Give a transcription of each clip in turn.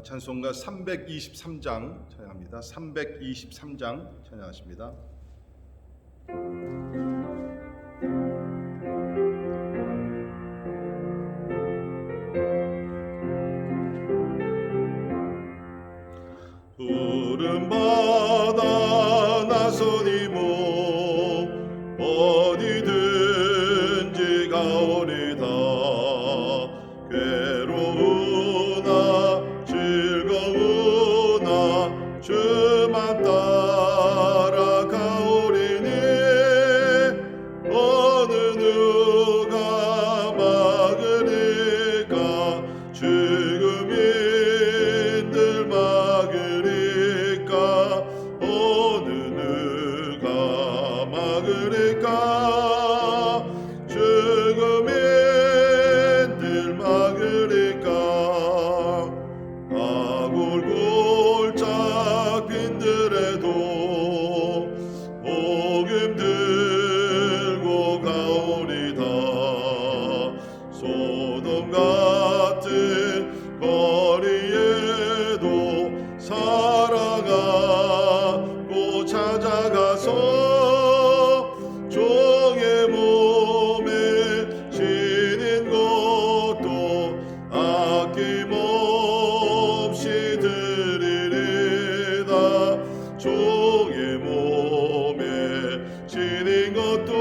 찬송가 323장 찬양합니다. 323장 찬양하십니다. 푸른 바다 나서니 어디든지 가오리다. 괴로우나 즐거우나 주만 따라 가오리니 어느 누가 막으리까. 죽음인들 막으리까. 어느 누가 막으리까. 죽음인들 막으리까. 아골골짝 빈들에도 복음 들고 가오리다. 소돔 같은 거리에도 살아가고 찾아가서 종의 몸에 지닌 것도 아낌없이 드리리다. 종의 몸에 지닌 것도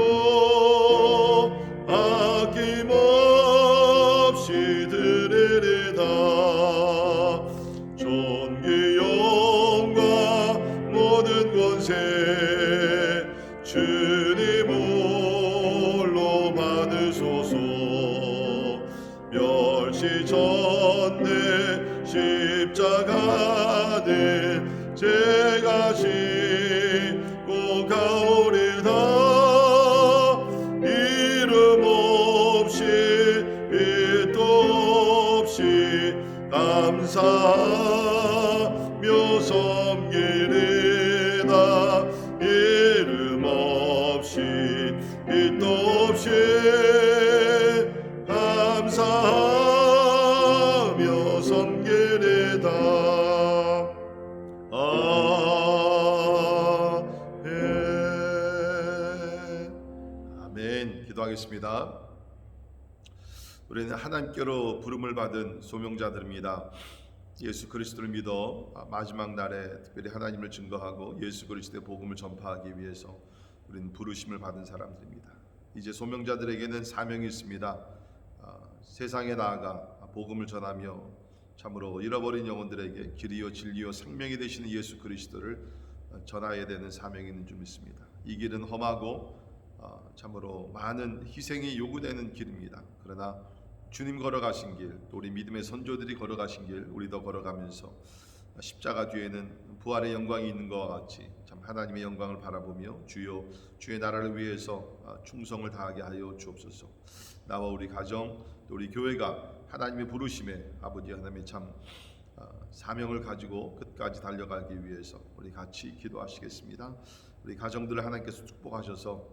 아낌없이 드리리다. 존귀 영광 모든 권세 주님 홀로 받으소서. 멸시 전대 십자가는 제가 지고 가오리다. 이름 없이 빛도 없이 감사하며 섬기리다. 이름 없이 빛도 없이 감사하며 섬기리다. 아멘. 기도하겠습니다. 우리는 하나님께로 부름을 받은 소명자들입니다. 예수 그리스도를 믿어 마지막 날에 특별히 하나님을 증거하고 예수 그리스도의 복음을 전파하기 위해서 우리는 부르심을 받은 사람들입니다. 이제 소명자들에게는 사명이 있습니다. 세상에 나아가 복음을 전하며 참으로 잃어버린 영혼들에게 길이요 진리요 생명이 되시는 예수 그리스도를 전하여야 되는 사명이 있는 줄 믿습니다. 이 길은 험하고 참으로 많은 희생이 요구되는 길입니다. 그러나 주님 걸어가신 길, 또 우리 믿음의 선조들이 걸어가신 길 우리도 걸어가면서 십자가 뒤에는 부활의 영광이 있는 것과 같이 참 하나님의 영광을 바라보며 주여 주의 나라를 위해서 충성을 다하게 하여 주옵소서. 나와 우리 가정 또 우리 교회가 하나님의 부르심에 아버지 하나님의 참 사명을 가지고 끝까지 달려가기 위해서 우리 같이 기도하시겠습니다. 우리 가정들을 하나님께서 축복하셔서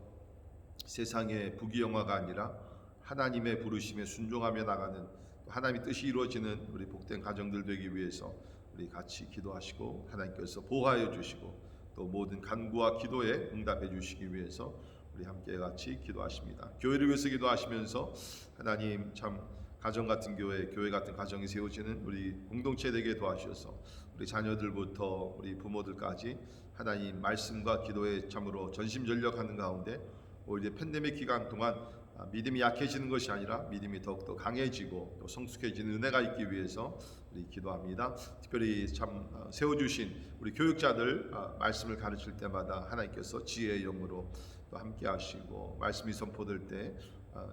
세상의 부귀영화가 아니라 하나님의 부르심에 순종하며 나가는 하나님의 뜻이 이루어지는 우리 복된 가정들 되기 위해서 우리 같이 기도하시고 하나님께서 보호하여 주시고 또 모든 간구와 기도에 응답해 주시기 위해서 우리 함께 같이 기도하십니다. 교회를 위해서 기도하시면서 하나님 참 가정 같은 교회 같은 가정이 세워지는 우리 공동체 되게 도와주셔서 우리 자녀들부터 우리 부모들까지 하나님 말씀과 기도에 참으로 전심전력하는 가운데 오히려 팬데믹 기간 동안 믿음이 약해지는 것이 아니라 믿음이 더욱더 강해지고 또 성숙해지는 은혜가 있기 위해서 우리 기도합니다. 특별히 참 세워주신 우리 교육자들 말씀을 가르칠 때마다 하나님께서 지혜의 영으로 또 함께 하시고 말씀이 선포될 때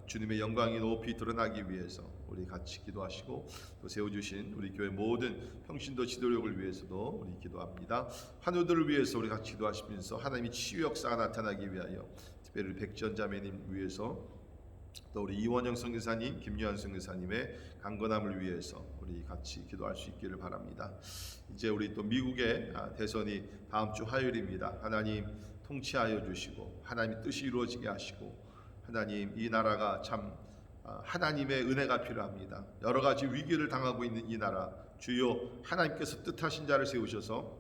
주님의 영광이 높이 드러나기 위해서 우리 같이 기도하시고 또 세워주신 우리 교회 모든 평신도 지도력을 위해서도 우리 기도합니다. 환우들을 위해서 우리 같이 기도하시면서 하나님의 치유 역사가 나타나기 위하여 특별히 백지연 자매님 위해서 또 우리 이원영 선교사님, 김유한 선교사님의 강건함을 위해서 우리 같이 기도할 수 있기를 바랍니다. 이제 우리 또 미국의 대선이 다음 주 화요일입니다. 하나님 통치하여 주시고 하나님의 뜻이 이루어지게 하시고 하나님 이 나라가 참 하나님의 은혜가 필요합니다. 여러 가지 위기를 당하고 있는 이 나라 주여 하나님께서 뜻하신 자를 세우셔서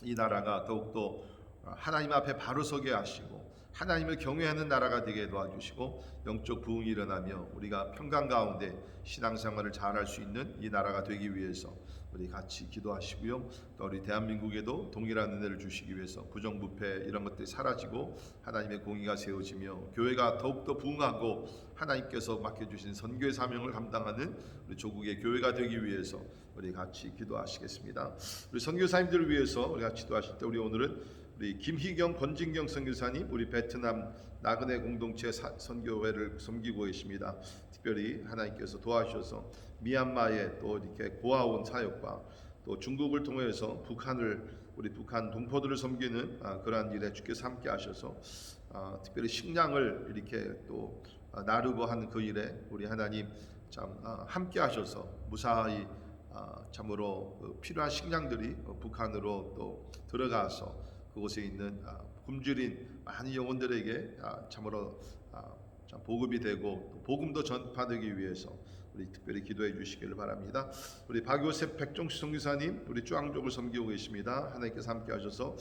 이 나라가 더욱더 하나님 앞에 바로 서게 하시고 하나님을 경외하는 나라가 되게 도와주시고 영적 부흥이 일어나며 우리가 평강 가운데 신앙생활을 잘할 수 있는 이 나라가 되기 위해서 우리 같이 기도하시고요. 또 우리 대한민국에도 동일한 은혜를 주시기 위해서 부정부패 이런 것들이 사라지고 하나님의 공의가 세워지며 교회가 더욱더 부흥하고 하나님께서 맡겨주신 선교의 사명을 감당하는 우리 조국의 교회가 되기 위해서 우리 같이 기도하시겠습니다. 우리 선교사님들을 위해서 우리 같이 기도하실 때 우리 오늘은 우리 김희경 권진경 선교사님 우리 베트남 나그네 공동체 선교회를 섬기고 계십니다. 특별히 하나님께서 도와주셔서 미얀마에 또 이렇게 고아원 사역과 또 중국을 통해서 우리 북한 동포들을 섬기는 그러한 일에 주께서 함께 하셔서 특별히 식량을 이렇게 또 나르고 하는 그 일에 우리 하나님 참 함께 하셔서 무사히 참으로 필요한 식량들이 북한으로 또 들어가서 그곳에 있는 굶주린 많은 영혼들에게 참으로 참 보급이 되고 또 복음도 전파되기 위해서 우리 특별히 기도해 주시기를 바랍니다. 우리 박요셉 백종수 선교사님 우리 쭈앙족을 섬기고 계십니다. 하나님께서 함께 하셔서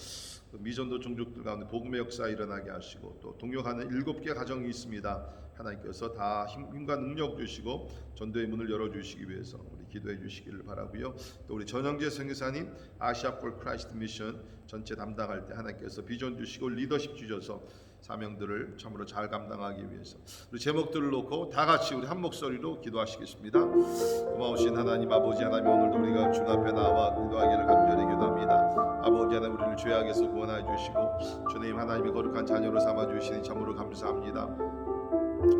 미전도 종족들 가운데 복음의 역사 일어나게 하시고 또 동역하는 7개 가정이 있습니다. 하나님께서 다 힘과 능력 주시고 전도의 문을 열어주시기 위해서 우리 기도해 주시기를 바라고요. 또 우리 전영재 선교사님 아시아 폴 크라이스트 미션 전체 담당할 때 하나님께서 비전 주시고 리더십 주셔서 사명들을 참으로 잘 감당하기 위해서 우리 제목들을 놓고 다 같이 우리 한 목소리로 기도하시겠습니다. 고마우신 하나님 아버지 하나님 오늘도 우리가 주님 앞에 나와 기도하기를 간절히 기도합니다. 아버지 하나님 우리를 죄악에서 구원하여 주시고 주님 하나님이 거룩한 자녀로 삼아 주시니 참으로 감사합니다.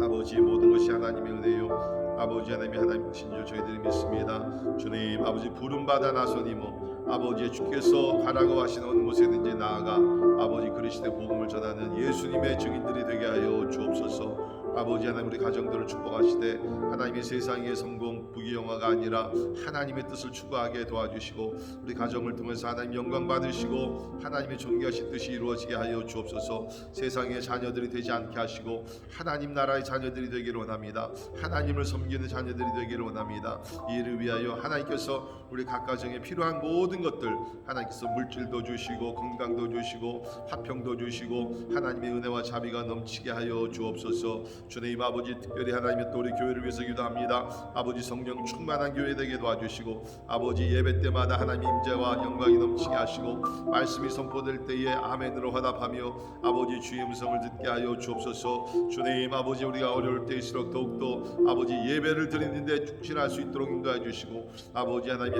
아버지 모든 것이 하나님의 은혜요 아버지 하나님이 하나님이신 줄 저희들이 믿습니다. 주님 아버지 부름받아 나서니모 아버지 주께서 가라고 하신 어느 곳에든지 나아가 아버지 그리스도의 복음을 전하는 예수님의 증인들이 되게 하여 주옵소서. 아버지 하나님 우리 가정들을 축복하시되 하나님의 세상의 성공 부귀영화가 아니라 하나님의 뜻을 추구하게 도와주시고 우리 가정을 통해서 하나님 영광 받으시고 하나님의 존귀하신 뜻이 이루어지게 하여 주옵소서. 세상의 자녀들이 되지 않게 하시고 하나님 나라의 자녀들이 되기를 원합니다. 하나님을 섬기는 자녀들이 되기를 원합니다. 이 일을 위하여 하나님께서 우리 각 가정에 필요한 모든 것들 하나님께서 물질도 주시고 건강도 주시고 화평도 주시고 하나님의 은혜와 자비가 넘치게 하여 주옵소서. 주님 아버지 특별히 하나님의 또 우리 교회를 위해서 기도합니다. 아버지 성령 충만한 교회 되게 도와주시고 아버지 예배 때마다 하나님 임재와 영광이 넘치게 하시고 말씀이 선포될 때에 아멘으로 화답하며 아버지 주의 음성을 듣게 하여 주옵소서. 주님 아버지 우리가 어려울 때일수록 더욱더 아버지 예배를 드리는데 충실할 수 있도록 인도해 주시고 아버지 하나님이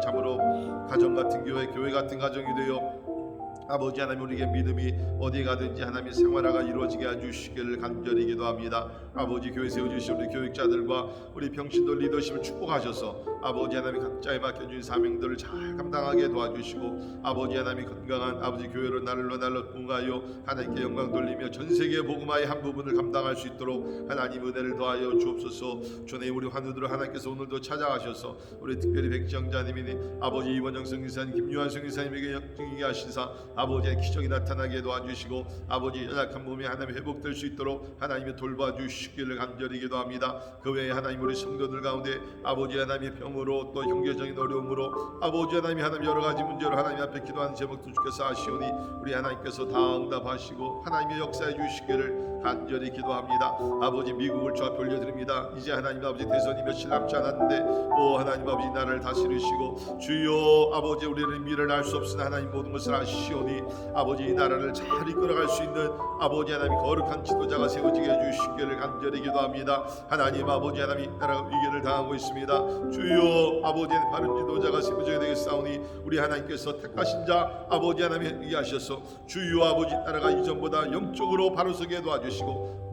참으로 가정 같은 교회 같은 가정이 되어 아버지 하나님 우리에게 믿음이 어디 가든지 하나님의 생활화가 이루어지게 해주시기를 간절히 기도합니다. 아버지 교회 세워주신 우리 교육자들과 우리 병신들 리더십을 축복하셔서 아버지 하나님 각자에 맡겨준 사명들을 잘 감당하게 도와주시고 아버지 하나님 건강한 아버지 교회로 날로 부흥하여 하나님께 영광 돌리며 전세계 복음화의 한 부분을 감당할 수 있도록 하나님 은혜를 더하여 주옵소서. 주님 우리 환우들을 하나님께서 오늘도 찾아가셔서 우리 특별히 백지영자님이 아버지 이원영 성기사님 김유한 성기사님에게 증인하게 하시사 아버지의 기적이 나타나게 도와주시고 아버지 연약한 몸이 하나님 회복될 수 있도록 하나님이 돌봐주시기를 간절히 기도합니다. 그 외에 하나님 우리 성도들 가운데 아버지 하나님의 병으로 또 형제적인 어려움으로 아버지 하나님이 하나님 여러 가지 문제로 하나님 앞에 기도하는 제목도 주께서 아시오니 우리 하나님께서 다 응답하시고 하나님의 역사해 주시기를 간절히 기도합니다. 아버지 미국을 주 앞에 올려드립니다. 이제 하나님 아버지 대선이 며칠 남지 않았는데 오 하나님 아버지 나라를 다스리시고 주여 아버지 우리는 미래를 알 수 없으나 하나님 모든 것을 아시오니 아버지 이 나라를 잘 이끌어갈 수 있는 아버지 하나님 거룩한 지도자가 세워지게 해주시기를 간절히 기도합니다. 하나님 아버지 하나님 나라가 위기를 당하고 있습니다. 주여 아버지 하나님 바른 지도자가 세워져야 되겠사오니 우리 하나님께서 택하신 자 아버지 하나님 얘기하셔서 주여 아버지 나라가 이전보다 영적으로 바로 서게 도와주시고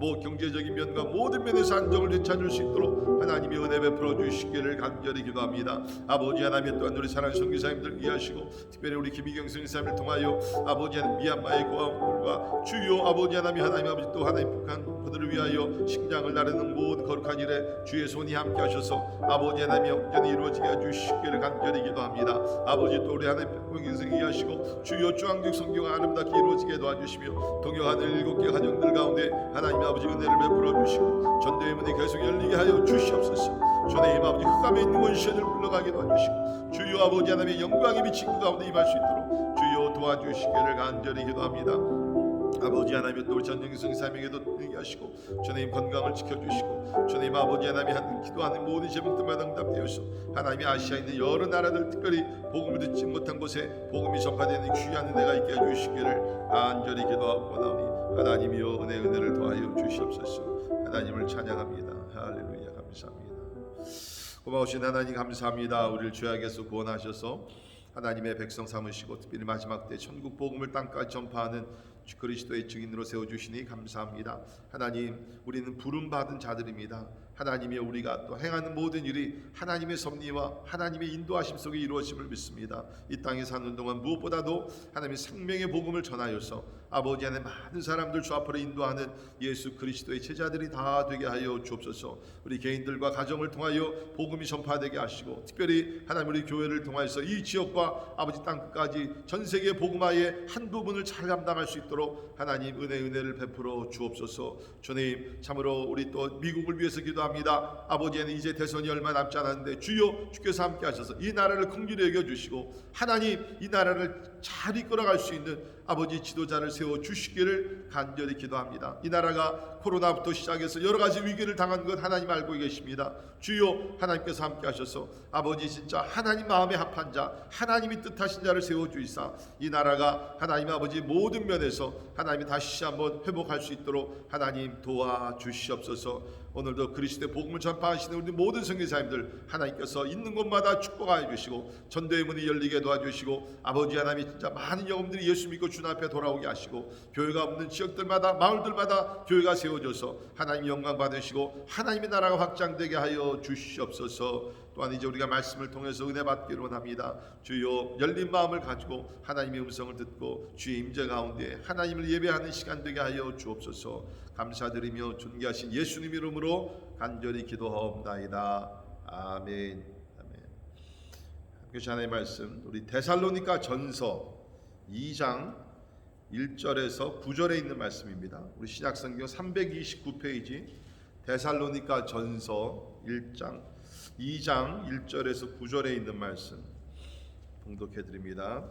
뭐 경제적인 면과 모든 면에서 안정을 되찾을 수 있도록 하나님의 은혜 베풀어 주시기를 간절히 기도합니다. 아버지 하나님 또한 우리 사랑하는 선교사님들 이해하시고 특별히 우리 김희경 선교사님을 통하여 아버지 하나님 미얀마의 고아원들과 주여 아버지 하나님 아버지 또 하나님 북한 그들을 위하여 식량을 나르는 모든 거룩한 일에 주의 손이 함께 하셔서 아버지 하나님 완전히 이루어지게 해주시기를 간절히 기도합니다. 아버지 또 우리 하나님 백성이 하시고 주여 주한국 성교가 아름답게 이루어지게 도와주시며 동역하는 7개 가정들 가운데 하나님 아버지 은혜를 베풀어 주시고 전도의 문이 계속 열리게 하여 주시옵소서. 주님 아버지 흑암에 있는 원수를 물러가게 도와주시고 주여 아버지 하나님의 영광이 비친 그 가운데 임할 수 있도록 주여 도와주시기를 간절히 기도합니다. 아버지 하나님 또 우리 전영성 사명에도 능히 하시고 주님 건강을 지켜주시고 주님 아버지 하나님 한 기도하는 모든 제목들마다 응답되어서 하나님이 아시아에 있는 여러 나라들 특별히 복음을 듣지 못한 곳에 복음이 전파되는 귀한 은혜가 있게 해주시기를 간절히 기도하고 나오니 하나님이여 은혜를 더하여 주시옵소서. 하나님을 찬양합니다. 할렐루야. 감사합니다. 고마우신 하나님 감사합니다. 우리를 죄악에서 구원하셔서 하나님의 백성 삼으시고 특별히 마지막 때 천국 복음을 땅까지 전파하는 주 그리스도의 증인으로 세워주시니 감사합니다. 하나님 우리는 부름받은 자들입니다. 하나님이 우리가 또 행하는 모든 일이 하나님의 섭리와 하나님의 인도하심 속에 이루어짐을 믿습니다. 이 땅에 사는 동안 무엇보다도 하나님의 생명의 복음을 전하여서 아버지 안에 많은 사람들 주 앞으로 인도하는 예수 그리스도의 제자들이 다 되게 하여 주옵소서. 우리 개인들과 가정을 통하여 복음이 전파되게 하시고 특별히 하나님 우리 교회를 통하여서 이 지역과 아버지 땅끝까지 전 세계 복음화의 한 부분을 잘 감당할 수 있도록 하나님 은혜를 베풀어 주옵소서. 주님 참으로 우리 또 미국을 위해서 기도합니다. 아버지는 이제 대선이 얼마 남지 않았는데 주여 주께서 함께 하셔서 이 나라를 긍휼히 여겨주시고 하나님 이 나라를 잘 이끌어갈 수 있는 아버지 지도자를 세워주시기를 간절히 기도합니다. 이 나라가 코로나부터 시작해서 여러 가지 위기를 당한 것 하나님 알고 계십니다. 주여 하나님께서 함께 하셔서 아버지 진짜 하나님 마음에 합한 자 하나님이 뜻하신 자를 세워주이사 이 나라가 하나님 아버지 모든 면에서 하나님이 다시 한번 회복할 수 있도록 하나님 도와주시옵소서. 오늘도 그리스도의 복음을 전파하시는 우리 모든 선교사님들 하나님께서 있는 곳마다 축복하여 주시고 전도의 문이 열리게 도와주시고 아버지 하나님이 진짜 많은 영혼들이 예수 믿고 주 앞에 돌아오게 하시고 교회가 없는 지역들마다 마을들마다 교회가 세워져서 하나님 영광 받으시고 하나님의 나라가 확장되게 하여 주시옵소서. 또한 이제 우리가 말씀을 통해서 은혜 받기를 원합니다. 주여 열린 마음을 가지고 하나님의 음성을 듣고 주의 임재 가운데 하나님을 예배하는 시간 되게 하여 주옵소서. 감사드리며 존귀하신 예수님 이름으로 간절히 기도하옵나이다. 아멘. 아멘. 함께 하나님의 말씀 우리 데살로니가 전서 2장 1절에서 9절에 있는 말씀입니다. 우리 신약성경 329페이지 데살로니가 전서 2장 1절에서 9절에 있는 말씀 봉독해 드립니다.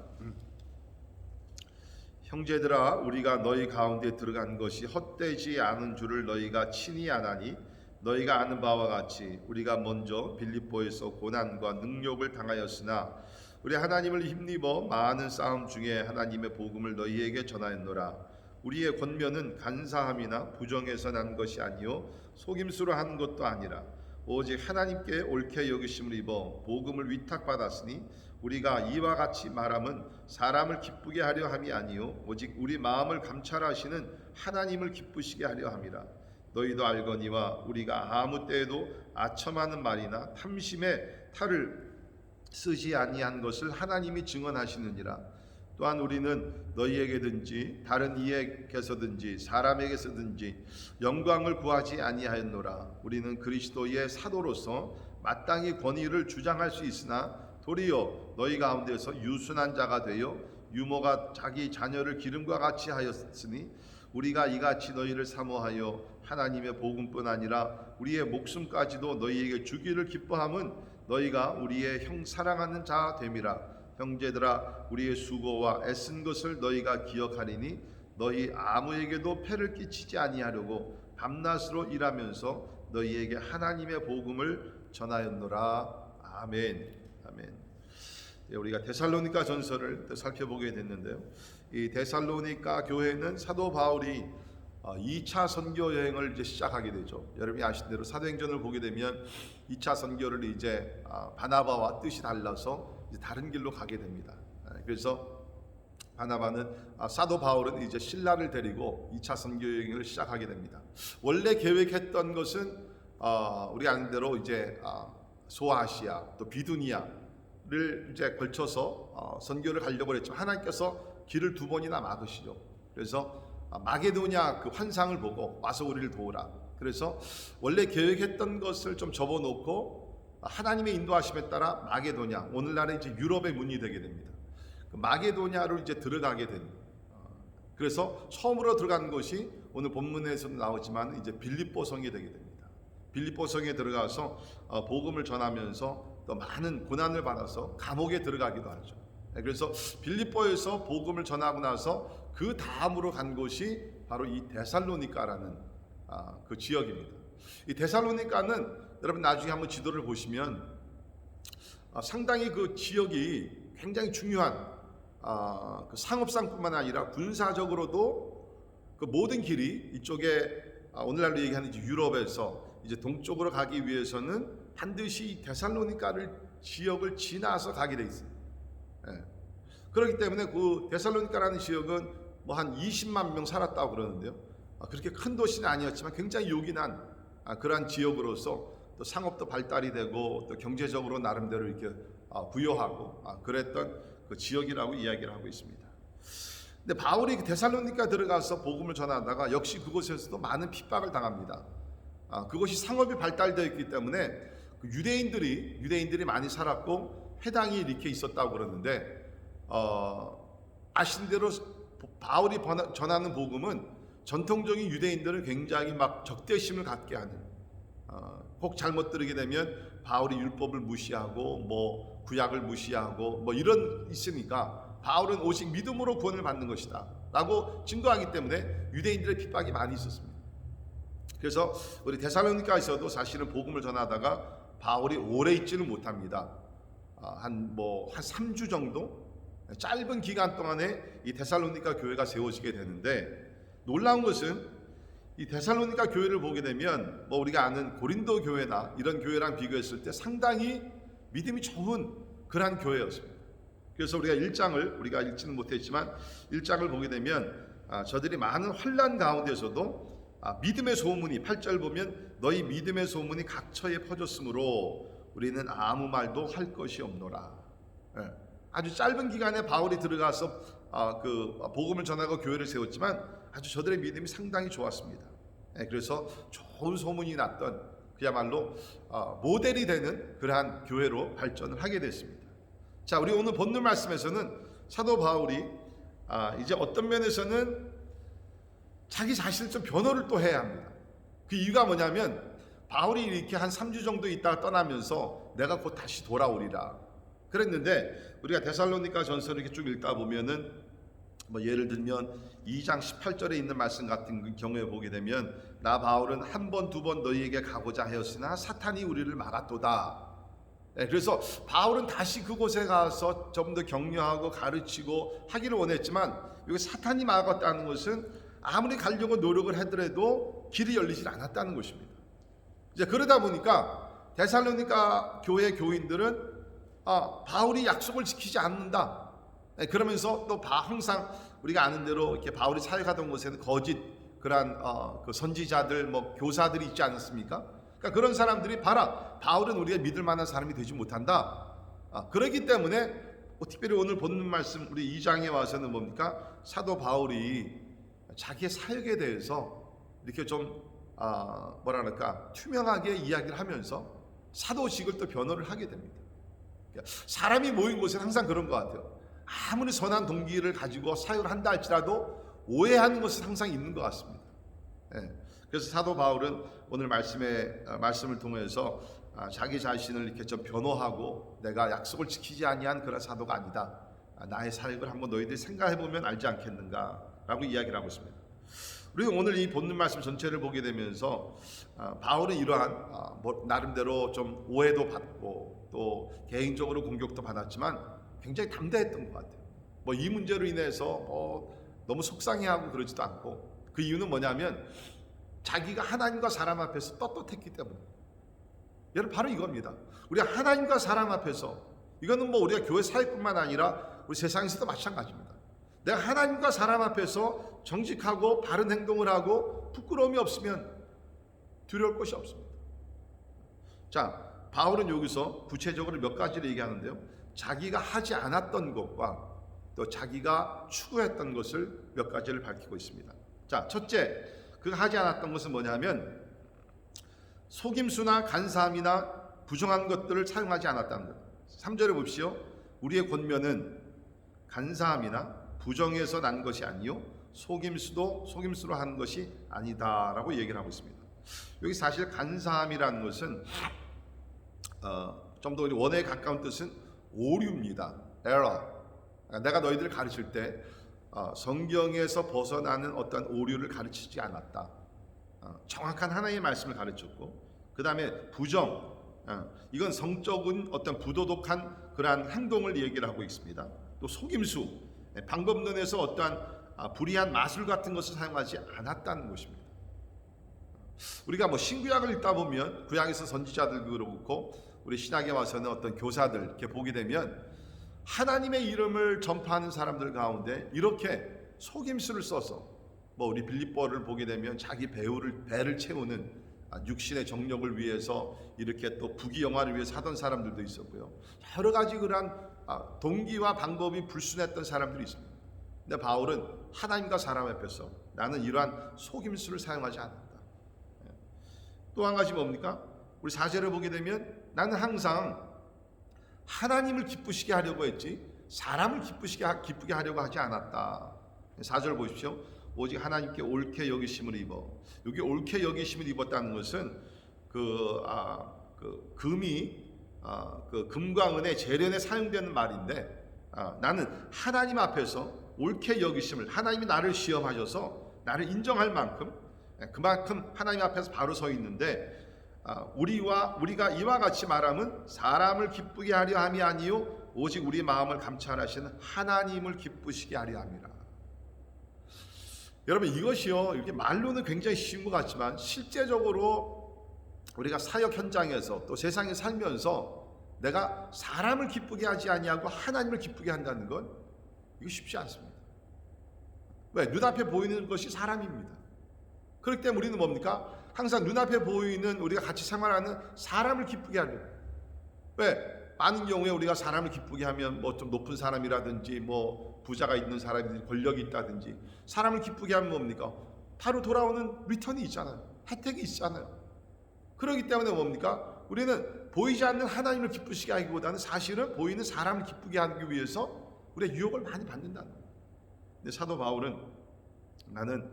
형제들아 우리가 너희 가운데 들어간 것이 헛되지 않은 줄을 너희가 친히 아나니 너희가 아는 바와 같이 우리가 먼저 빌립보에서 고난과 능욕을 당하였으나 우리 하나님을 힘입어 많은 싸움 중에 하나님의 복음을 너희에게 전하였노라. 우리의 권면은 간사함이나 부정에서 난 것이 아니요 속임수로 한 것도 아니라 오직 하나님께 옳게 여기심을 입어 복음을 위탁받았으니 우리가 이와 같이 말함은 사람을 기쁘게 하려 함이 아니요 오직 우리 마음을 감찰하시는 하나님을 기쁘시게 하려 함이라. 너희도 알거니와 우리가 아무 때에도 아첨하는 말이나 탐심의 탈을 쓰지 아니한 것을 하나님이 증언하시느니라. 또한 우리는 너희에게든지 다른 이에게서든지 사람에게서든지 영광을 구하지 아니하였노라. 우리는 그리스도의 사도로서 마땅히 권위를 주장할 수 있으나 도리어 너희 가운데서 유순한 자가 되어 유모가 자기 자녀를 기름과 같이 하였으니 우리가 이같이 너희를 사모하여 하나님의 복음뿐 아니라 우리의 목숨까지도 너희에게 주기를 기뻐함은 너희가 우리의 형 사랑하는 자 됨이라. 형제들아 우리의 수고와 애쓴 것을 너희가 기억하리니 너희 아무에게도 폐를 끼치지 아니하려고 밤낮으로 일하면서 너희에게 하나님의 복음을 전하였노라. 아멘. 아멘. 우리가 데살로니가 전서를 살펴보게 됐는데요. 이 데살로니가 교회는 사도 바울이 2차 선교 여행을 이제 시작하게 되죠. 여러분이 아시는 대로 사도행전을 보게 되면 2차 선교를 이제 바나바와 뜻이 달라서 이제 다른 길로 가게 됩니다. 그래서 바나바는 사도 바울은 이제 신라를 데리고 2차 선교 여행을 시작하게 됩니다. 원래 계획했던 것은 우리 아는 대로 이제 소아시아 또 비두니아를 이제 걸쳐서 선교를 가려고 했지만 하나님께서 길을 2번이나 막으시죠. 그래서 마게도냐 그 환상을 보고 와서 우리를 도우라. 그래서 원래 계획했던 것을 좀 접어놓고 하나님의 인도하심에 따라 마게도냐, 오늘날의 이제 유럽의 문이 되게 됩니다. 그 마게도냐로 이제 들어가게 됩니다. 그래서 처음으로 들어간 것이 오늘 본문에서도 나오지만 이제 빌립보성이 되게 됩니다. 빌립보성에 들어가서 복음을 전하면서 또 많은 고난을 받아서 감옥에 들어가기도 하죠. 그래서 빌립보에서 복음을 전하고 나서 그 다음으로 간 곳이 바로 이 데살로니가라는 그 지역입니다. 이 데살로니가는 여러분 나중에 한번 지도를 보시면 상당히 그 지역이 굉장히 중요한 그 상업상뿐만 아니라 군사적으로도 그 모든 길이 이쪽에 오늘날로 얘기하는 이제 유럽에서 이제 동쪽으로 가기 위해서는 반드시 데살로니가를 지역을 지나서 가게 돼 있어요. 예. 그렇기 때문에 그 데살로니가라는 지역은 뭐 한 20만 명 살았다고 그러는데요. 그렇게 큰 도시는 아니었지만 굉장히 요긴한 그러한 지역으로서 또 상업도 발달이 되고 또 경제적으로 나름대로 이렇게 부여하고 그랬던 그 지역이라고 이야기를 하고 있습니다. 근데 바울이 데살로니가 들어가서 복음을 전하다가 역시 그곳에서도 많은 핍박을 당합니다. 그것이 상업이 발달되어 있기 때문에 그 유대인들이 많이 살았고 회당이 이렇게 있었다고 그러는데 아신 대로 바울이 전하는 복음은 전통적인 유대인들을 굉장히 막 적대심을 갖게 하는 혹 잘못 들으게 되면 바울이 율법을 무시하고 뭐 구약을 무시하고 뭐 이런 있으니까 바울은 오직 믿음으로 구원을 받는 것이다 라고 증거하기 때문에 유대인들의 핍박이 많이 있었습니다. 그래서 우리 데살로니가에서도 사실은 복음을 전하다가 바울이 오래 있지는 못합니다. 한 3주 정도 짧은 기간 동안에 이 데살로니가 교회가 세워지게 되는데 놀라운 것은 이 데살로니가 교회를 보게 되면 뭐 우리가 아는 고린도 교회나 이런 교회랑 비교했을 때 상당히 믿음이 좋은 그러한 교회였습니다. 그래서 우리가 1장을 우리가 읽지는 못했지만 1장을 보게 되면 저들이 많은 환난 가운데서도 믿음의 소문이 8절 보면 너희 믿음의 소문이 각처에 퍼졌으므로 우리는 아무 말도 할 것이 없노라. 아주 짧은 기간에 바울이 들어가서 그 복음을 전하고 교회를 세웠지만 아주 저들의 믿음이 상당히 좋았습니다. 그래서 좋은 소문이 났던 그야말로 모델이 되는 그러한 교회로 발전을 하게 됐습니다. 자, 우리 오늘 본문 말씀에서는 사도 바울이 이제 어떤 면에서는 자기 자신을 좀 변호를 또 해야 합니다. 그 이유가 뭐냐면 바울이 이렇게 한 3주 정도 있다가 떠나면서 내가 곧 다시 돌아오리라 그랬는데 우리가 데살로니가 전서를 이렇게 쭉 읽다 보면은 뭐 예를 들면 2장 18절에 있는 말씀 같은 경우에 보게 되면 나 바울은 한 번 두 번 너희에게 가고자 하였으나 사탄이 우리를 막았도다. 그래서 바울은 다시 그곳에 가서 좀 더 격려하고 가르치고 하기를 원했지만 여기 사탄이 막았다는 것은 아무리 가려고 노력을 하더라도 길이 열리질 않았다는 것입니다. 이제 그러다 보니까 데살로니가 교회 교인들은 바울이 약속을 지키지 않는다. 그러면서 또 항상 우리가 아는 대로 이렇게 바울이 사역하던 곳에는 거짓 그러한 그 선지자들 뭐 교사들이 있지 않습니까? 그러니까 그런 사람들이 봐라 바울은 우리가 믿을 만한 사람이 되지 못한다. 그렇기 때문에 특별히 오늘 본문 말씀 우리 2장에 와서는 뭡니까? 사도 바울이 자기의 사역에 대해서 이렇게 좀 뭐랄까 투명하게 이야기를 하면서 사도직을 또 변호를 하게 됩니다. 그러니까 사람이 모인 곳은 항상 그런 것 같아요. 아무리 선한 동기를 가지고 사역을 한다 할지라도 오해하는 것은 항상 있는 것 같습니다. 그래서 사도 바울은 오늘 말씀을 통해서 자기 자신을 이렇게 좀 변호하고 내가 약속을 지키지 아니한 그런 사도가 아니다. 나의 사역을 한번 너희들이 생각해 보면 알지 않겠는가라고 이야기를 하고 있습니다. 우리 오늘 이 본문 말씀 전체를 보게 되면서 바울은 이러한 나름대로 좀 오해도 받고 또 개인적으로 공격도 받았지만 굉장히 담대했던 것 같아요. 뭐 이 문제로 인해서 너무 속상해하고 그러지도 않고 그 이유는 뭐냐면 자기가 하나님과 사람 앞에서 떳떳했기 때문에. 여러분 바로 이겁니다. 우리가 하나님과 사람 앞에서 이거는 뭐 우리가 교회 사역뿐만 아니라 우리 세상에서도 마찬가지입니다. 내가 하나님과 사람 앞에서 정직하고 바른 행동을 하고 부끄러움이 없으면 두려울 것이 없습니다. 자, 바울은 여기서 구체적으로 몇 가지를 얘기하는데요. 자기가 하지 않았던 것과 또 자기가 추구했던 것을 몇 가지를 밝히고 있습니다. 자, 첫째, 그가 하지 않았던 것은 뭐냐면 속임수나 간사함이나 부정한 것들을 사용하지 않았다는 것. 3절에 봅시오. 우리의 권면은 간사함이나 부정에서 난 것이 아니요 속임수로 한 것이 아니다라고 얘기를 하고 있습니다. 여기 사실 간사함이라는 것은 좀 더 원어에 가까운 뜻은 오류입니다. error. 내가 너희들을 가르칠 때 성경에서 벗어나는 어떤 오류를 가르치지 않았다. 정확한 하나님의 말씀을 가르쳤고, 그 다음에 부정, 이건 성적인 어떤 부도덕한 그러한 행동을 얘기를 하고 있습니다. 또 속임수, 방법론에서 어떠한 불이한 마술 같은 것을 사용하지 않았다는 것입니다. 우리가 뭐 신구약을 읽다 보면 구약에서 선지자들도 그렇고 우리 신약에 와서는 어떤 교사들 이렇게 보게 되면 하나님의 이름을 전파하는 사람들 가운데 이렇게 속임수를 써서 뭐 우리 빌립보를 보게 되면 자기 배를 채우는 육신의 정력을 위해서 이렇게 또 부귀영화를 위해서 하던 사람들도 있었고요. 여러 가지 그러한 동기와 방법이 불순했던 사람들이 있습니다. 근데 바울은 하나님과 사람 앞에서 나는 이러한 속임수를 사용하지 않는다. 또 한 가지 뭡니까? 우리 4절을 보게 되면 나는 항상 하나님을 기쁘시게 하려고 했지 사람을 기쁘게 하려고 하지 않았다. 4절 보십시오. 오직 하나님께 옳게 여기심을 입어. 여기 옳게 여기심을 입었다는 것은 금이 금과 은의 재련에 사용되는 말인데, 나는 하나님 앞에서 옳게 여기심을, 하나님이 나를 시험하셔서 나를 인정할 만큼 그만큼 하나님 앞에서 바로 서 있는데, 우리가 이와 같이 말하면 사람을 기쁘게 하려 함이 아니요 오직 우리 마음을 감찰하시는 하나님을 기쁘시게 하려 함이라. 여러분, 이것이요, 이렇게 말로는 굉장히 쉬운 것 같지만 실제적으로 우리가 사역 현장에서 또 세상에 살면서 내가 사람을 기쁘게 하지 아니하고 하나님을 기쁘게 한다는 건 이거 쉽지 않습니다. 왜? 눈앞에 보이는 것이 사람입니다. 그렇기 때문에 우리는 뭡니까? 항상 눈앞에 보이는 우리가 같이 생활하는 사람을 기쁘게 하려고. 왜? 많은 경우에 우리가 사람을 기쁘게 하면 뭐 좀 높은 사람이라든지 뭐 부자가 있는 사람이든지 권력이 있다든지 사람을 기쁘게 하면 뭡니까? 바로 돌아오는 리턴이 있잖아요. 혜택이 있잖아요. 그렇기 때문에 뭡니까? 우리는 보이지 않는 하나님을 기쁘시게 하기보다는 사실은 보이는 사람을 기쁘게 하기 위해서 우리가 유혹을 많이 받는다는 거예요. 근데 사도 바울은 나는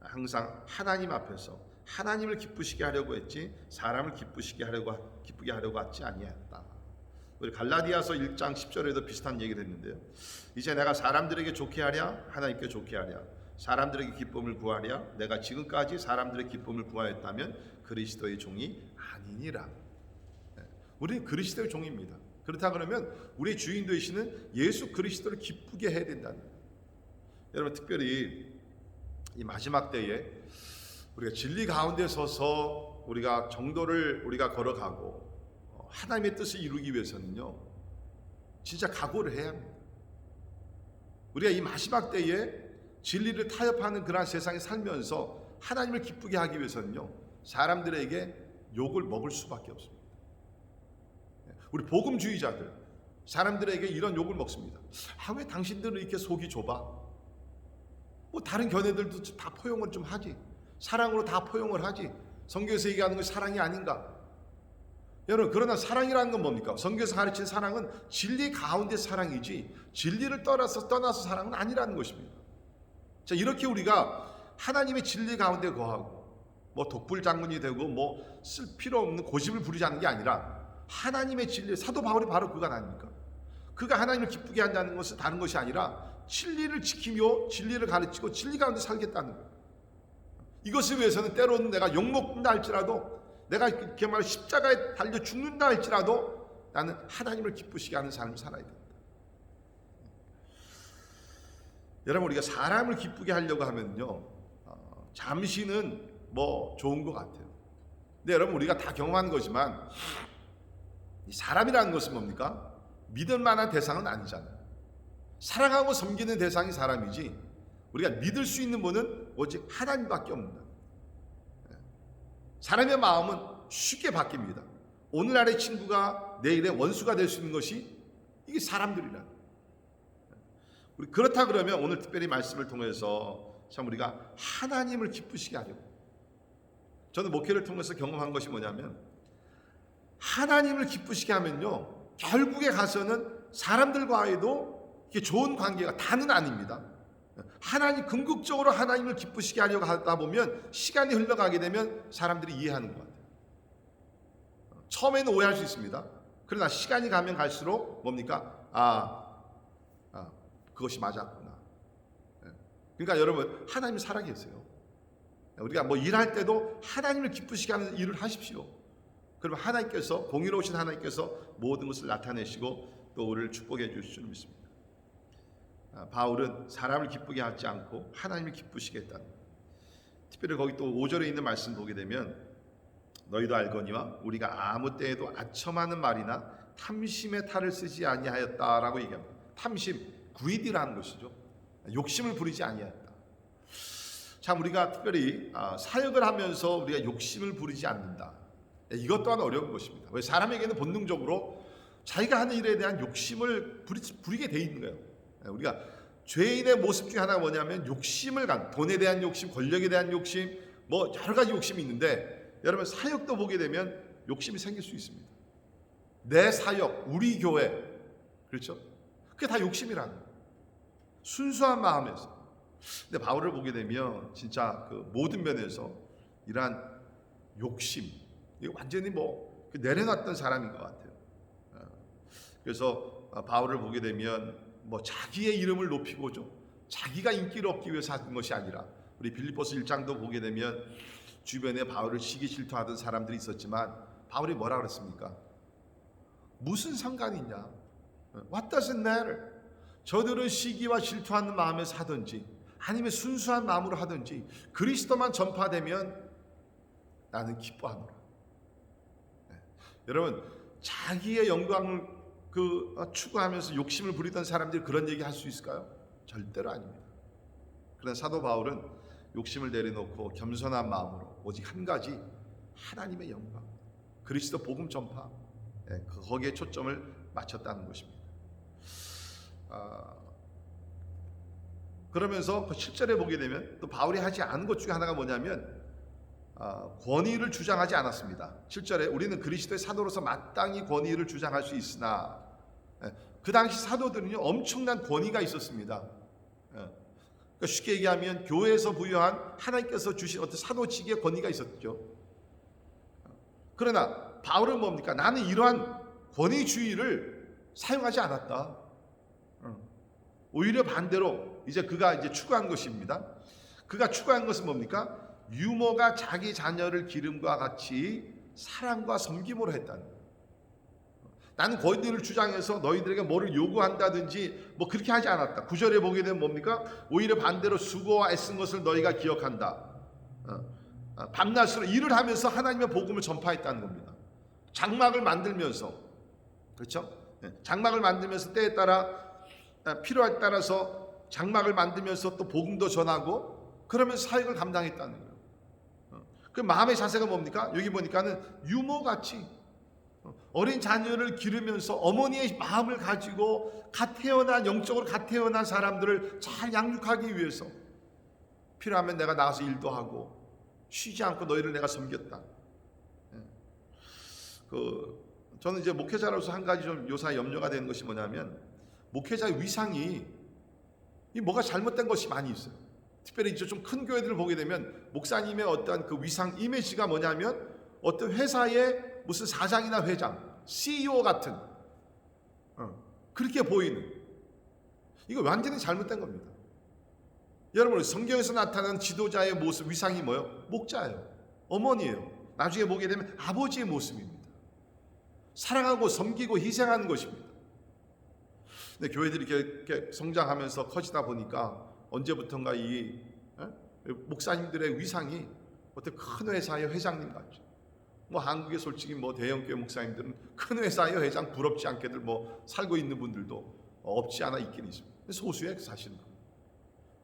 항상 하나님 앞에서 하나님을 기쁘시게 하려고 했지 사람을 기쁘게 하려고 하지 아니했다. 우리 갈라디아서 1장 10절에도 비슷한 얘기를 했는데요. 이제 내가 사람들에게 좋게 하랴 하나님께 좋게 하랴 사람들에게 기쁨을 구하랴 내가 지금까지 사람들의 기쁨을 구하였다면 그리스도의 종이 아니니라. 우리는 그리스도의 종입니다. 그렇다 그러면 우리의 주인 되시는 예수 그리스도를 기쁘게 해야 된다는 거예요. 여러분, 특별히 이 마지막 때에 우리가 진리 가운데 서서 우리가 정도를 우리가 걸어가고 하나님의 뜻을 이루기 위해서는요, 진짜 각오를 해야 합니다. 우리가 이 마지막 때에 진리를 타협하는 그러한 세상에 살면서 하나님을 기쁘게 하기 위해서는요, 사람들에게 욕을 먹을 수밖에 없습니다. 우리 복음주의자들 사람들에게 이런 욕을 먹습니다. 왜 당신들은 이렇게 속이 좁아? 뭐 다른 견해들도 다 포용을 좀 하지, 사랑으로 다 포용을 하지, 성경에서 얘기하는 것이 사랑이 아닌가? 여러분, 그러나 사랑이라는 건 뭡니까? 성경에서 가르친 사랑은 진리 가운데 사랑이지 진리를 떠나서 사랑은 아니라는 것입니다. 자, 이렇게 우리가 하나님의 진리 가운데 거하고 뭐 독불장군이 되고 뭐 쓸 필요 없는 고집을 부리지 않는 게 아니라 하나님의 진리, 사도 바울이 바로 그가 아닙니까? 그가 하나님을 기쁘게 한다는 것은 다른 것이 아니라 진리를 지키며 진리를 가르치고 진리 가운데 살겠다는 거예요. 이것을 위해서는 때로는 내가 욕먹는다 할지라도, 내가 이렇게 말해 십자가에 달려 죽는다 할지라도 나는 하나님을 기쁘시게 하는 삶을 살아야 된다. 여러분, 우리가 사람을 기쁘게 하려고 하면요, 잠시는 뭐 좋은 것 같아요. 근데 여러분, 우리가 다 경험하는 거지만 이 사람이라는 것은 뭡니까? 믿을 만한 대상은 아니잖아요. 사랑하고 섬기는 대상이 사람이지 우리가 믿을 수 있는 분은 오직 하나님밖에 없는다. 사람의 마음은 쉽게 바뀝니다. 오늘날의 친구가 내일의 원수가 될 수 있는 것이 이게 사람들이라. 우리 그렇다 그러면 오늘 특별히 말씀을 통해서 참 우리가 하나님을 기쁘시게 하려고, 저는 목회를 통해서 경험한 것이 뭐냐면 하나님을 기쁘시게 하면요, 결국에 가서는 사람들과에도 이게 좋은 관계가 다는 아닙니다. 하나님, 궁극적으로 하나님을 기쁘시게 하려고 하다 보면 시간이 흘러가게 되면 사람들이 이해하는 것 같아요. 처음에는 오해할 수 있습니다. 그러나 시간이 가면 갈수록 뭡니까? 그것이 맞았구나. 그러니까 여러분, 하나님이 살아계세요. 우리가 뭐 일할 때도 하나님을 기쁘시게 하는 일을 하십시오. 그러면 하나님께서, 공의로우신 하나님께서 모든 것을 나타내시고 또 우리를 축복해 주실 줄 믿습니다. 바울은 사람을 기쁘게 하지 않고 하나님을 기쁘시게 했다는 거예요. 특별히 거기 또 5절에 있는 말씀 보게 되면 너희도 알거니와 우리가 아무 때에도 아첨하는 말이나 탐심의 탈을 쓰지 아니하였다라고 얘기합니다. 탐심, greed라는 것이죠. 욕심을 부리지 아니하였다. 참, 우리가 특별히 사역을 하면서 우리가 욕심을 부리지 않는다. 이것 또한 어려운 것입니다. 왜? 사람에게는 본능적으로 자기가 하는 일에 대한 욕심을 부리게 돼 있는 거예요. 우리가 죄인의 모습 중에 하나가 뭐냐면 욕심을 돈에 대한 욕심, 권력에 대한 욕심, 뭐 여러 가지 욕심이 있는데, 여러분 사역도 보게 되면 욕심이 생길 수 있습니다. 내 사역, 우리 교회, 그렇죠? 그게 다 욕심이라는 거예요. 순수한 마음에서. 근데 바울을 보게 되면 진짜 그 모든 면에서 이러한 욕심, 이거 완전히 뭐 내려놨던 사람인 것 같아요. 그래서 바울을 보게 되면 뭐 자기의 이름을 높이고죠, 자기가 인기를 얻기 위해서 하는 것이 아니라, 우리 빌립보서 1장도 보게 되면 주변에 바울을 시기 질투하던 사람들이 있었지만 바울이 뭐라 그랬습니까? 무슨 상관이 있냐? What does it matter? 저들은 시기와 질투하는 마음에서 하든지 아니면 순수한 마음으로 하든지 그리스도만 전파되면 나는 기뻐하노라. 여러분, 자기의 영광을 추구하면서 욕심을 부리던 사람들이 그런 얘기 할 수 있을까요? 절대로 아닙니다. 그러나 사도 바울은 욕심을 내려놓고 겸손한 마음으로 오직 한 가지, 하나님의 영광, 그리스도 복음 전파, 거기에 초점을 맞췄다는 것입니다. 그러면서 7절에 보게 되면 또 바울이 하지 않은 것 중에 하나가 뭐냐면 권위를 주장하지 않았습니다. 7절에 우리는 그리스도의 사도로서 마땅히 권위를 주장할 수 있으나, 그 당시 사도들은요 엄청난 권위가 있었습니다. 그러니까 쉽게 얘기하면 교회에서 부여한 하나님께서 주신 어떤 사도직의 권위가 있었죠. 그러나 바울은 뭡니까? 나는 이러한 권위주의를 사용하지 않았다. 오히려 반대로 그가 이제 추구한 것입니다. 그가 추구한 것은 뭡니까? 유모가 자기 자녀를 기름과 같이 사랑과 섬김으로 했다는 거예요. 나는 권위를 주장해서 너희들에게 뭐를 요구한다든지 뭐 그렇게 하지 않았다. 9절에 보게 되면 뭡니까? 오히려 반대로 수고와 애쓴 것을 너희가 기억한다. 밤낮으로 일을 하면서 하나님의 복음을 전파했다는 겁니다. 장막을 만들면서, 그렇죠? 장막을 만들면서 때에 따라 필요에 따라서 장막을 만들면서 또 복음도 전하고 그러면서 사역을 감당했다는 거예요. 그 마음의 자세가 뭡니까? 여기 보니까는 유모같이 어린 자녀를 기르면서 어머니의 마음을 가지고 영적으로 갓 태어난 사람들을 잘 양육하기 위해서 필요하면 내가 나가서 일도 하고 쉬지 않고 너희를 내가 섬겼다. 저는 이제 목회자로서 한 가지 좀 요사 염려가 되는 것이 뭐냐면, 목회자의 위상이 뭐가 잘못된 것이 많이 있어요. 특별히 이제 좀 큰 교회들을 보게 되면 목사님의 어떤 그 위상 이미지가 뭐냐면 어떤 회사의 무슨 사장이나 회장, CEO 같은 그렇게 보이는, 이거 완전히 잘못된 겁니다. 여러분, 성경에서 나타나는 지도자의 모습, 위상이 뭐예요? 목자예요. 어머니예요. 나중에 보게 되면 아버지의 모습입니다. 사랑하고 섬기고 희생하는 것입니다. 근데 교회들이 이렇게 성장하면서 커지다 보니까 언제부턴가 이 목사님들의 위상이 어떤 큰 회사의 회장님 같죠. 뭐 한국에 솔직히 뭐 대형교회 목사님들은 큰 회사의 회장 부럽지 않게들 뭐 살고 있는 분들도 없지 않아 있긴 있습니다. 소수의 사실은.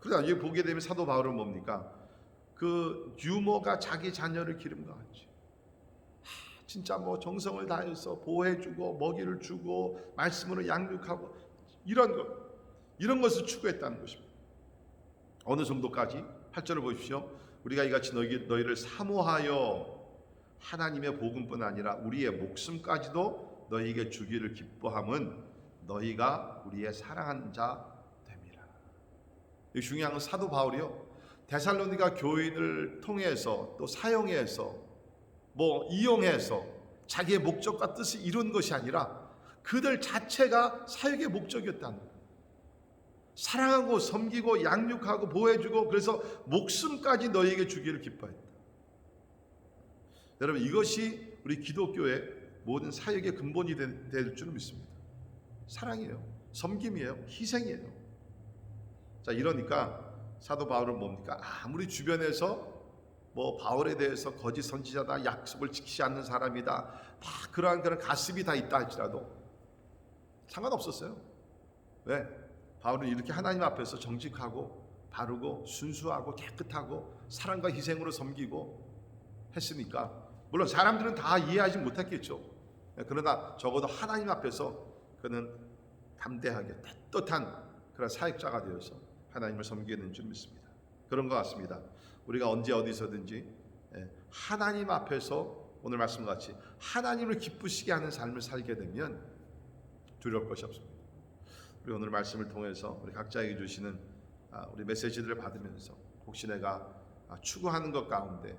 그러나 여기 보게 되면 사도 바울은 뭡니까? 그 유모가 자기 자녀를 기름과 같이 진짜 뭐 정성을 다해서 보호해주고 먹이를 주고 말씀으로 양육하고 이런 것을 추구했다는 것입니다. 어느 정도까지? 8절을 보십시오. 우리가 이같이 너희를 사모하여 하나님의 복음뿐 아니라 우리의 목숨까지도 너희에게 주기를 기뻐함은 너희가 우리의 사랑하는 자 됨이라. 이 중요한 건 사도 바울이요, 데살로니가 교인을 통해서 또 사용해서 이용해서 자기의 목적과 뜻을 이룬 것이 아니라 그들 자체가 사역의 목적이었다는 거예요. 사랑하고 섬기고 양육하고 보호해주고 그래서 목숨까지 너희에게 주기를 기뻐했다. 여러분, 이것이 우리 기독교의 모든 사역의 근본이 될 줄 믿습니다. 사랑이에요, 섬김이에요, 희생이에요. 자, 이러니까 사도 바울은 뭡니까? 아무리 주변에서 바울에 대해서 거짓 선지자다, 약속을 지키지 않는 사람이다, 다 그런 가십이 다 있다 할지라도 상관없었어요. 왜? 바울은 이렇게 하나님 앞에서 정직하고 바르고 순수하고 깨끗하고 사랑과 희생으로 섬기고 했으니까, 물론 사람들은 다 이해하지 못했겠죠. 그러나 적어도 하나님 앞에서 그는 담대하게 떳떳한 그런 사역자가 되어서 하나님을 섬기게 된 줄 믿습니다. 그런 것 같습니다. 우리가 언제 어디서든지 하나님 앞에서 오늘 말씀과 같이 하나님을 기쁘시게 하는 삶을 살게 되면 두려울 것이 없습니다. 우리 오늘 말씀을 통해서 우리 각자에게 주시는 우리 메시지들을 받으면서 혹시 내가 추구하는 것 가운데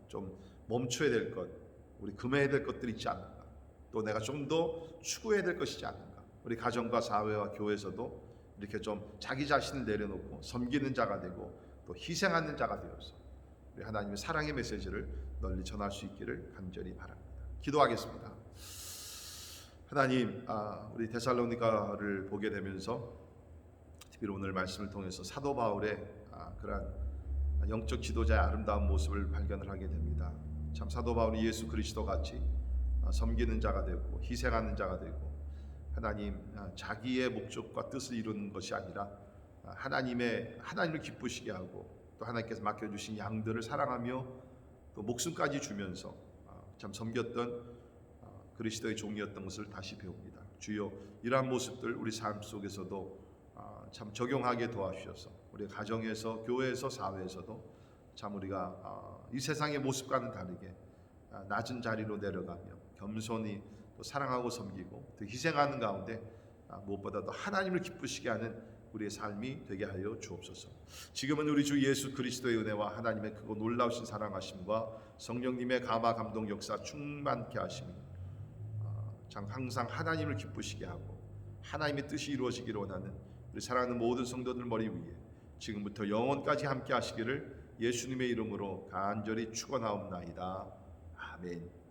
좀 멈춰야 될 것, 우리 금해야 될 것들이 있지 않는가, 또 내가 좀 더 추구해야 될 것이지 않는가, 우리 가정과 사회와 교회에서도 이렇게 좀 자기 자신을 내려놓고 섬기는 자가 되고 또 희생하는 자가 되어서 우리 하나님의 사랑의 메시지를 널리 전할 수 있기를 간절히 바랍니다. 기도하겠습니다. 하나님, 우리 데살로니가를 보게 되면서 특별히 오늘 말씀을 통해서 사도 바울의 그러한 영적 지도자의 아름다운 모습을 발견을 하게 됩니다. 참 사도 바울이 예수 그리스도 같이 섬기는 자가 되고 희생하는 자가 되고 하나님 자기의 목적과 뜻을 이루는 것이 아니라 하나님을 기쁘시게 하고 또 하나님께서 맡겨주신 양들을 사랑하며 또 목숨까지 주면서 참 섬겼던 그리스도의 종이었던 것을 다시 배웁니다. 주여, 이러한 모습들 우리 삶 속에서도 참 적용하게 도와주셔서 우리 가정에서, 교회에서, 사회에서도 참 우리가 이 세상의 모습과는 다르게 낮은 자리로 내려가며 겸손히 또 사랑하고 섬기고 또 희생하는 가운데 무엇보다도 하나님을 기쁘시게 하는 우리의 삶이 되게 하여 주옵소서. 지금은 우리 주 예수 그리스도의 은혜와 하나님의 크고 놀라우신 사랑하심과 성령님의 감화 감동 역사 충만케 하심이 참 항상 하나님을 기쁘시게 하고 하나님의 뜻이 이루어지기를 원하는 우리 사랑하는 모든 성도들 머리 위에 지금부터 영원까지 함께 하시기를 예수님의 이름으로 간절히 축원하옵나이다. 아멘.